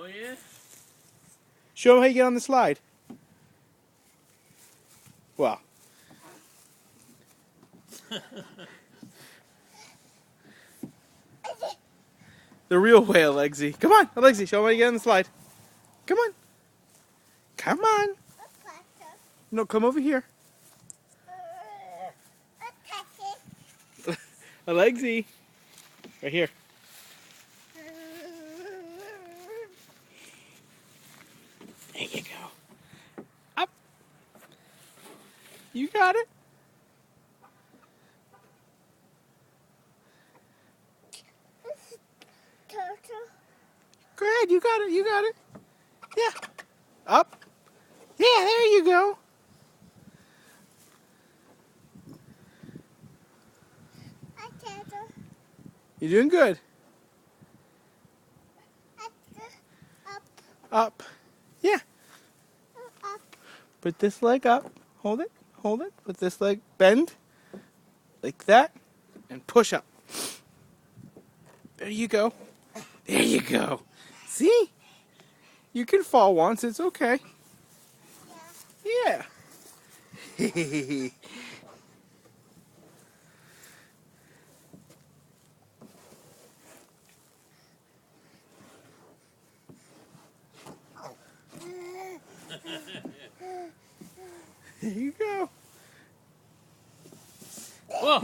Oh, yeah? Show them how you get on the slide. Well. The real way, Alexi. Come on, Alexi, show them how you get on the slide. Come on. Come on. No, come over here. Alexi. Right here. There you go. Up. You got it. Go ahead, you got it, you got it. Yeah. Up. Yeah, there you go. You're doing good. Up. Yeah. Put this leg up. Hold it. Hold it. Put this leg. Bend. Like that. And push up. There you go. There you go. See? You can fall once. It's okay. Yeah. There you go. Whoa.